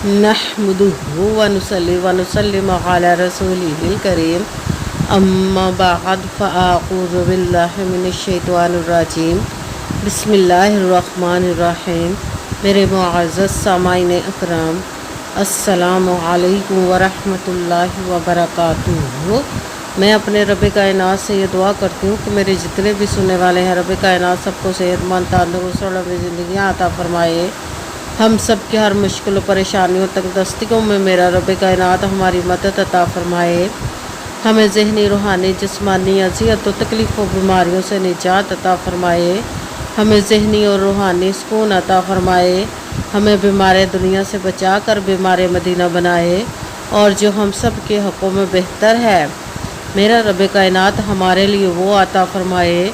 नहमदुहु व नुसल्ली व नुसल्लिमु अला रसूलिहिल करीम अम्मा बअद फ़अऊज़ु बिल्लाहि मिनश शैतानिर रजीम बिस्मिल्लाहिर रहमानिर रहीम। मेरे मुअज़्ज़ज़ सामाईन अकराम, अस्सलामु अलैकुम व रहमतुल्लाहि व बरकातुहू। मैं अपने रब कायनात से ये दुआ करती हूँ कि मेरे जितने भी सुनने वाले हैं, रब कायनात सबको सेहतमंद तंदुरुस्त और लंबी ज़िंदगियाँ अता फरमाए। हम सब की हर मुश्किल परेशानियों तक दस्तिकों में मेरा रब कायनात हमारी मदद अता फरमाए। हमें ज़हनी रूहानी जिस्मानी अज़ियत और तकलीफ़ और बीमारियों से निजात अता फरमाए। हमें ज़हनी और रूहानी सुकून अता फरमाए। हमें बीमार दुनिया से बचा कर बीमार मदीना बनाए, और जो हम सब के हक़ों में बेहतर है मेरा रब कायनात हमारे लिए वो अता फरमाए,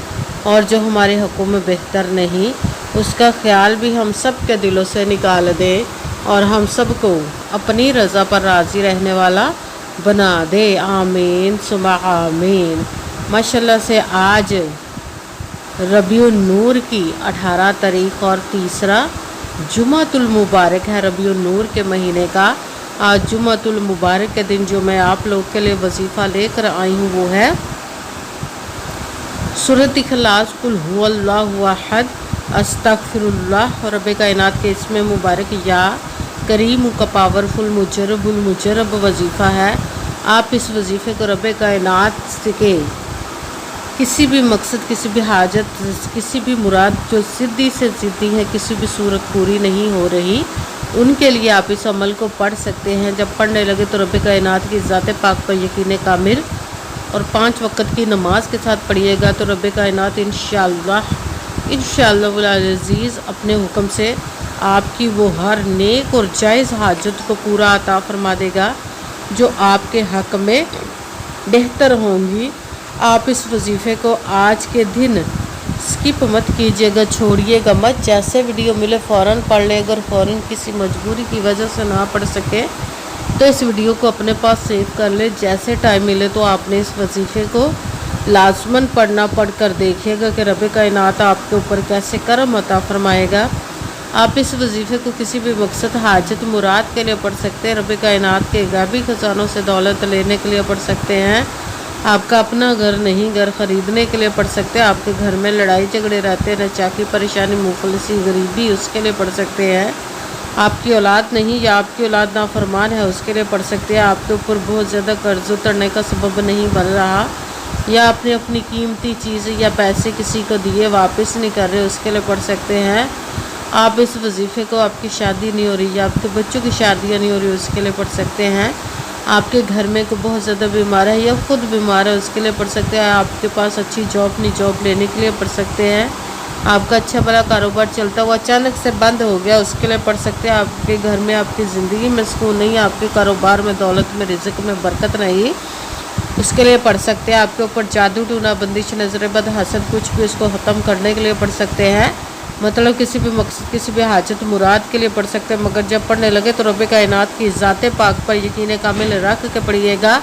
और जो हमारे हक़ों में बेहतर नहीं उसका ख्याल भी हम सब के दिलों से निकाल दे, और हम सब को अपनी रज़ा पर राज़ी रहने वाला बना दे। आमीन सुमा आमीन। माशाल्लाह से आज रबीउन नूर की 18 तारीख और तीसरा जुमातुल मुबारक है। रबीउन नूर के महीने का आज जुमातुल मुबारक के दिन जो मैं आप लोग के लिए वजीफ़ा लेकर आई हूँ वो है सूरत इखलास, कुल हुवल्लाहु अहद, अस्तगफिरुल्लाह। और रब कायनात के इसमें मुबारक या करीम का पावरफुल मुजरब वजीफ़ा है। आप इस वजीफ़े को रब कायनात के किसी भी मकसद, किसी भी हाजत, किसी भी मुराद जो ज़िद्दी से ज़िद्दी है, किसी भी सूरत पूरी नहीं हो रही, उनके लिए आप इस अमल को पढ़ सकते हैं। जब पढ़ने लगे तो रब कायनात की ज़ात पाक पर यकीन कामिल और 5 वक़्त की नमाज के साथ पढ़िएगा तो रब कायनात इंशाअल्लाह अज़ीज़ अपने हुक्म से आपकी वो हर नेक और जायज़ हाजत को पूरा अता फरमा देगा जो आपके हक़ में बेहतर होंगी। आप इस वजीफ़े को आज के दिन स्किप मत कीजिएगा, छोड़िएगा मत। जैसे वीडियो मिले फ़ौरन पढ़ लें। अगर फ़ौरन किसी मजबूरी की वजह से ना पढ़ सके तो इस वीडियो को अपने पास सेव कर ले। जैसे टाइम मिले तो आपने इस वजीफ़े को लाजमन पढ़ कर देखिएगा कि रब कायनात आपके ऊपर कैसे करम अता फरमाएगा। आप इस वजीफ़े को किसी भी मकसद, हाजत, मुराद के लिए पढ़ सकते हैं। रब कायनात के गैबी खजानों से दौलत लेने के लिए पढ़ सकते हैं। आपका अपना घर नहीं, घर ख़रीदने के लिए पढ़ सकते हैं। आपके घर में लड़ाई झगड़े रहते हैं, नचाकी, परेशानी, मुफलिसी, गरीबी, उसके लिए पढ़ सकते हैं। आपकी औलाद नहीं या आपकी औलाद नाफरमान है, उसके लिए पढ़ सकते हैं। आपके ऊपर बहुत ज़्यादा कर्ज उतरने का सबब नहीं बन रहा, या आपने अपनी कीमती चीज़ या पैसे किसी को दिए वापस नहीं कर रहे, उसके लिए पढ़ सकते हैं। आप इस वजीफ़े को आपकी शादी नहीं हो रही या आपके बच्चों की शादियाँ नहीं हो रही, उसके लिए पढ़ सकते हैं। आपके घर में कोई बहुत ज़्यादा बीमार है या ख़ुद बीमार है, उसके लिए पढ़ सकते हैं। आपके पास अच्छी जॉब नहीं, जॉब लेने के लिए पढ़ सकते हैं। आपका अच्छा भला कारोबार चलता हुआ अचानक से बंद हो गया, उसके लिए पढ़ सकते हैं। आपके घर में, आपकी ज़िंदगी में सुकून नहीं, आपके कारोबार में, दौलत में, रिज़्क़ में बरकत नहीं, उसके लिए पढ़ सकते हैं। आपके ऊपर जादू टूना, बंदिश, नज़र बद, हसद, कुछ भी उसको ख़त्म करने के लिए पढ़ सकते हैं। मतलब किसी भी मकसद, किसी भी हाजत, मुराद के लिए पढ़ सकते हैं। मगर जब पढ़ने लगे तो रब कायनात की ज़ात पाक पर यकीन कामिल रख के पढ़िएगा।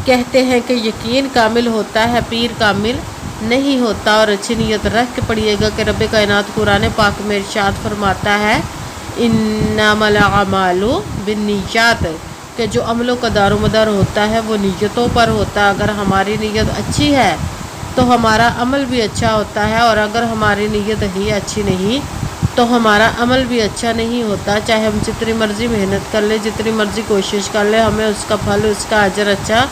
कहते हैं कि यकीन कामिल होता है, पीर कामिल नहीं होता। और अच्छी नीयत रख के पढ़िएगा कि रब कायनात कुरान पाक में इरशाद फरमाता है इन्नमल अमालु बिन्नियात, कि जो अमलों का दारोमदार होता है वो नीयतों पर होता है। अगर हमारी नीयत अच्छी है तो हमारा अमल भी अच्छा होता है, और अगर हमारी नीयत ही अच्छी नहीं तो हमारा अमल भी अच्छा नहीं होता। चाहे हम जितनी मर्ज़ी मेहनत कर ले, जितनी मर्ज़ी कोशिश कर ले, हमें उसका फल, उसका अजर अच्छा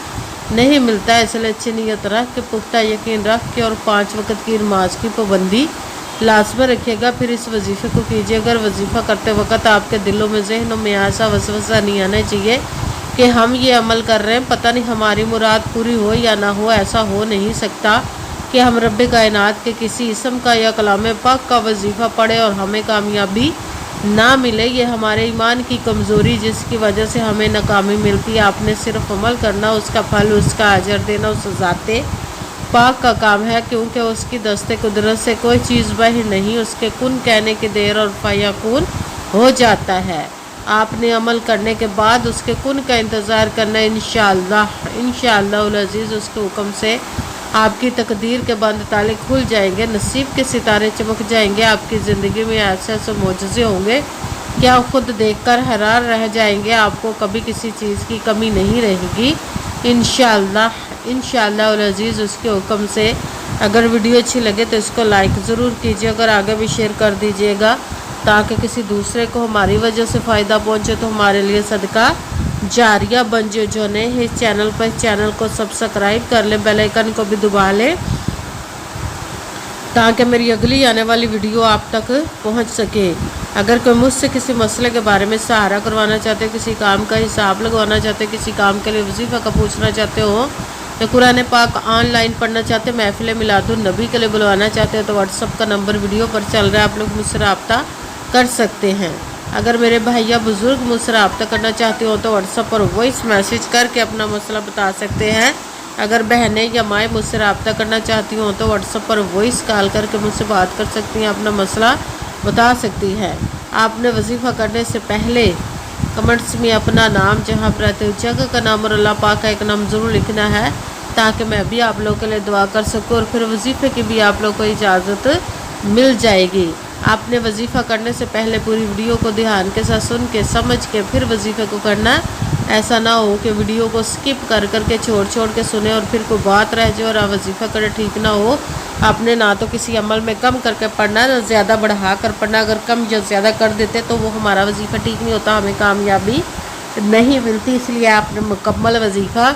नहीं मिलता। इसलिए अच्छी नीयत रख के, पुख्ता यकीन रख के, और 5 वक़्त की नमाज की पाबंदी लाजमी रखिएगा। फिर इस वजीफ़े को कीजिए। अगर वजीफ़ा करते वक्त आपके दिलों में, जहनों में ऐसा वसवसा नहीं आना चाहिए कि हम ये अमल कर रहे हैं, पता नहीं हमारी मुराद पूरी हो या ना हो। ऐसा हो नहीं सकता कि हम रब कायनात के किसी इसम का या कलाम पाक का वजीफ़ा पढ़े और हमें कामयाबी ना मिले। ये हमारे ईमान की कमज़ोरी जिसकी वजह से हमें नाकामी मिलती है। आपने सिर्फ अमल करना, उसका फल, उसका अजर देना उस ज़ाते पाक का काम है, क्योंकि उसकी दस्ते कुदरत से कोई चीज़ बाहर नहीं। उसके कुन कहने की देर और फयाकुन हो जाता है। आपने अमल करने के बाद उसके कुन का इंतज़ार करना। इंशाअल्लाह अज़ीज़ उसके हुक्म से आपकी तकदीर के बंद ताले खुल जाएंगे, नसीब के सितारे चमक जाएंगे। आपकी ज़िंदगी में ऐसे ऐसे मोजज़े होंगे کیا خود دیکھ کر حیران رہ جائیں گے، آپ کو کبھی کسی چیز کی کمی نہیں رہے گی انشاءاللہ العزیز اس کے حکم سے۔ اگر ویڈیو اچھی لگے تو اس کو لائک ضرور کیجیے، اگر آگے بھی شیئر کر دیجیے گا تاکہ کسی دوسرے کو ہماری وجہ سے فائدہ پہنچے تو ہمارے لیے صدقہ جاریہ بن جائے۔ جو نئے ہیں اس چینل پر، چینل کو سبسکرائب کر لیں، بیل آئیکن کو بھی دبا لیں تاکہ میری اگلی آنے والی ویڈیو آپ تک پہنچ سکے۔ اگر کوئی مجھ سے کسی مسئلے کے بارے میں سہارا کروانا چاہتے ہیں، کسی کام کا حساب لگوانا چاہتے ہیں، کسی کام کے لیے وظیفہ کا پوچھنا چاہتے ہو، یا قرآن پاک آن لائن پڑھنا چاہتے ہیں، محفل میلاد النبی کے لیے بلوانا چاہتے ہیں تو واٹس ایپ کا نمبر ویڈیو پر چل رہا ہے، آپ لوگ مجھ سے رابطہ کر سکتے ہیں۔ اگر میرے بھائی یا بزرگ مجھ سے رابطہ کرنا چاہتے ہو تو واٹس ایپ پر وائس میسیج کر کے اپنا مسئلہ بتا سکتے ہیں۔ اگر بہنیں یا مائیں مجھ سے رابطہ کرنا چاہتی ہوں تو واٹس ایپ پر وائس کال کر کے مجھ سے بات کر سکتی ہیں، اپنا مسئلہ بتا سکتی ہیں۔ آپ نے وظیفہ کرنے سے پہلے کمنٹس میں اپنا نام، جہاں پر رہتے ہو جگہ کا نام اور اللہ پاک کا ایک نام ضرور لکھنا ہے تاکہ میں بھی آپ لوگوں کے لیے دعا کر سکوں، اور پھر وظیفے کی بھی آپ لوگوں کو اجازت مل جائے گی۔ آپ نے وظیفہ کرنے سے پہلے پوری ویڈیو کو دھیان کے ساتھ سن کے سمجھ کے پھر وظیفے کو کرنا۔ ایسا نہ ہو کہ ویڈیو کو سکپ کر کے چھوڑ کے سنیں اور پھر کوئی بات رہ جائے اور وظیفہ کرے، ٹھیک نہ ہو۔ آپ نے نہ تو کسی عمل میں کم کر کے پڑھنا، نہ زیادہ بڑھا کر پڑھنا۔ اگر کم یا زیادہ کر دیتے تو وہ ہمارا وظیفہ ٹھیک نہیں ہوتا، ہمیں کامیابی نہیں ملتی۔ اس لیے آپ نے مکمل وظیفہ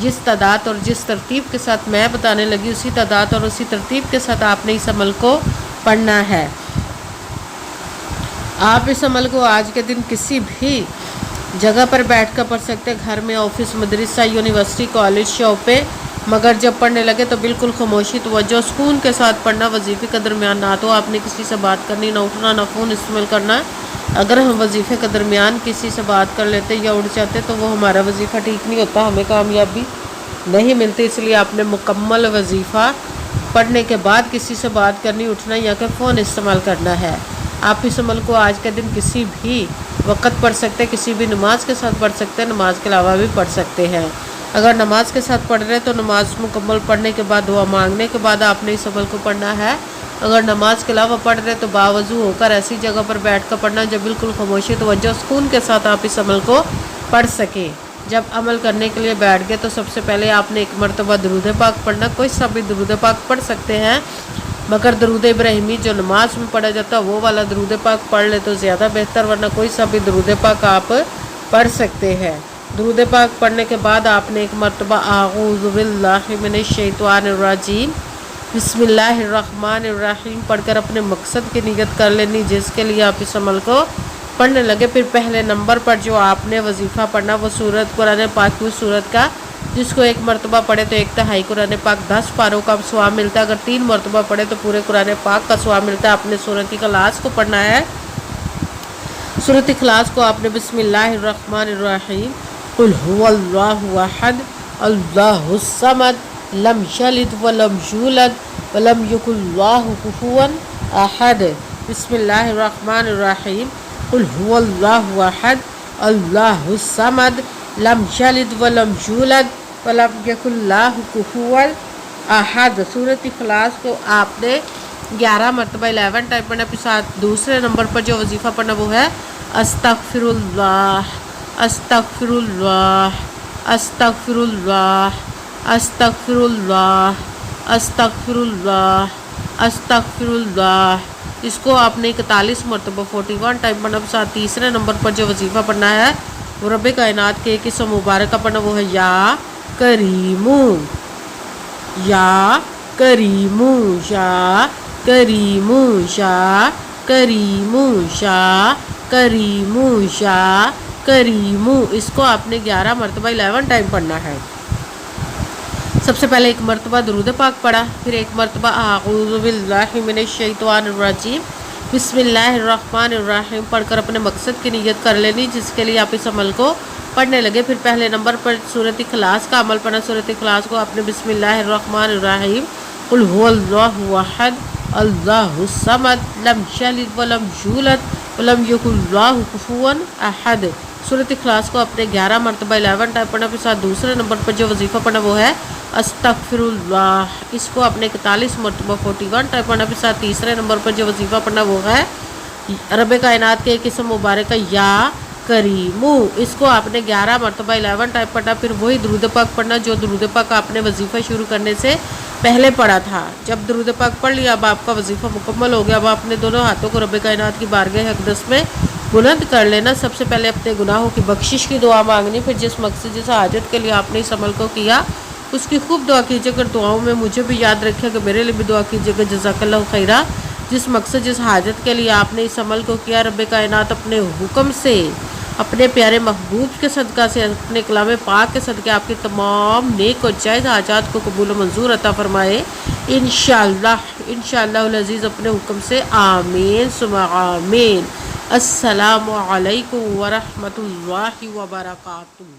جس تعداد اور جس ترتیب کے ساتھ میں بتانے لگی اسی تعداد اور اسی ترتیب کے ساتھ آپ نے اس عمل کو پڑھنا ہے۔ آپ اس عمل کو آج کے دن کسی بھی جگہ پر بیٹھ کر پڑھ سکتے، گھر میں، آفس، مدرسہ، یونیورسٹی، کالج، شاپ پہ، مگر جب پڑھنے لگے تو بالکل خاموشی، توجہ، سکون کے ساتھ پڑھنا۔ وظیفے کے درمیان نہ تو آپ نے کسی سے بات کرنی، نہ اٹھنا، نہ فون استعمال کرنا۔ اگر ہم وظیفے کے درمیان کسی سے بات کر لیتے یا اٹھ جاتے تو وہ ہمارا وظیفہ ٹھیک نہیں ہوتا، ہمیں کامیابی نہیں ملتی۔ اس لیے آپ نے مکمل وظیفہ پڑھنے کے بعد کسی سے بات کرنی، اٹھنا یا کہ فون استعمال کرنا ہے۔ آپ اس عمل کو آج کے دن کسی بھی وقت پڑھ سکتے، کسی بھی نماز کے ساتھ پڑھ سکتے، نماز کے علاوہ بھی پڑھ سکتے ہیں۔ اگر نماز کے ساتھ پڑھ رہے تو نماز مکمل پڑھنے کے بعد دعا مانگنے کے بعد آپ نے اس عمل کو پڑھنا ہے۔ اگر نماز کے علاوہ پڑھ رہے تو باوضو ہو کر ایسی جگہ پر بیٹھ کر پڑھنا جو بالکل خاموشی، توجہ، سکون کے ساتھ آپ اس عمل کو پڑھ سکیں۔ جب عمل کرنے کے لیے بیٹھ گئے تو سب سے پہلے آپ نے ایک مرتبہ درود پاک پڑھنا۔ کوئی سا بھی درود پاک پڑھ سکتے ہیں، مگر درود ابراہیمی جو نماز میں پڑھا جاتا ہے وہ والا درود پاک پڑھ لے تو زیادہ بہتر، ورنہ کوئی سا بھی درود پاک آپ پڑھ سکتے ہیں۔ درود پاک پڑھنے کے بعد آپ نے ایک مرتبہ اعوذ باللہ من الشیطان الرجیم بسم اللہ الرحمن الرحیم پڑھ کر اپنے مقصد کی نیت کر لینی جس کے لیے آپ اس عمل کو پڑھنے لگے۔ پھر پہلے نمبر پر جو آپ نے وظیفہ پڑھنا وہ سورت قرآن پاک کی سورت کا، جس کو ایک مرتبہ پڑھے تو 1/3 قرآن پاک 10 پاروں کا ثواب ملتا ہے، اگر 3 مرتبہ پڑھے تو پورے قرآن پاک کا ثواب ملتا ہے۔ آپ نے سورۃ اخلاص کو پڑھنا ہے۔ سورۃ اخلاص کو آپ نے بسم اللہ الرحمن الرحیم قل هو اللہ احد اللہ الصمد لم یلد ولم یولد ولم یکن له کفوا احد، بسم اللہ الرحمن الرحیم قل هو اللہ احد اللہ الصمد لم یلد ولم یولد ولم یکن له کفوا احد۔ سورۃ اخلاص کو آپ نے 11 مرتبہ 11 ٹائم پڑھنا۔ پھر ساتھ دوسرے نمبر پر جو وظیفہ پڑھنا وہ ہے استغفر اللہ استغفر اللہ استغفر اللہ استغفر اللہ استغفر اللہ استغفر اللہ۔ اس کو آپ نے 41 مرتبہ 41 ٹائم پڑھنا۔ ساتھ تیسرے نمبر پر جو وظیفہ پڑھنا ہے وہ رب کائنات کے ایک اسم مبارک کا پڑھنا وہ ہے یا کریم یا کریم یا کریم یا کریم یا کریم یا کریم۔ اس کو آپ نے 11 مرتبہ 11 ٹائم پڑھنا ہے۔ سب سے پہلے ایک مرتبہ درود پاک پڑھا، پھر ایک مرتبہ اعوذ باللہ من الشیطان الرجیم بسم اللہ الرحمن الرحیم پڑھ کر اپنے مقصد کی نیت کر لینی جس کے لیے آپ اس عمل کو پڑھنے لگے۔ پھر پہلے نمبر پر سورۃ اخلاص کا عمل پڑھنا۔ سورۃ اخلاص کو آپ نے بسم اللہ الرحمن الرحیم قل هو اللہ احد اللہ الصمد لم یلد ولم یولد ولم یکن له کفوا احد۔ سورۃ اخلاص کو اپنے 11 مرتبہ 11 ٹائم پڑھنا۔ پھر ساتھ دوسرے نمبر پر جو وظیفہ پڑھنا وہ ہے استغفر اللہ، اس کو اپنے 41 مرتبہ 41 ٹائم پڑھنا۔ پھر ساتھ تیسرے نمبر پر جو وظیفہ پڑھنا وہ ہے रब कायनात के एक इसम मुबारक या करीमू, इसको आपने 11 मरतबा 11 टाइप पढ़ा। फिर वही दुरूद पाक पढ़ना जो दुरूद पाक आपने वजीफ़ा शुरू करने से पहले पढ़ा था। जब दुरूद पाक पढ़ लिया, अब आपका वजीफ़ा मुकम्मल हो गया। अब आपने दोनों हाथों को रब कायनात की बारगाह अक़दस में बुलंद कर लेना। सबसे पहले अपने गुनाहों की बख्शिश की दुआ मांगनी। फिर जिस मकसद जिस हाजत के लिए आपने इस अमल को किया उसकी खूब दुआ कीजिएगा। दुआओं में मुझे भी याद रखिएगा, मेरे लिए भी दुआ कीजिएगा। जज़ाकल्लाहु खैरा। जिस मकसद जिस हाजत के लिए आपने इस अमल को किया, रब कायनात अपने हुक्म से, अपने प्यारे महबूब के सदका से, अपने कलाम पाक के सदके आपकी तमाम नेक और जायज़ हाजात को कबूल मंजूर अता फरमाए इंशाअल्लाह। इंशाअल्लाहुल अज़ीज़ अपने हुक्म से, आमीन सुम्मा आमीन। अस्सलामु अलैकुम व रहमतुल्लाहि व बरकातुहू।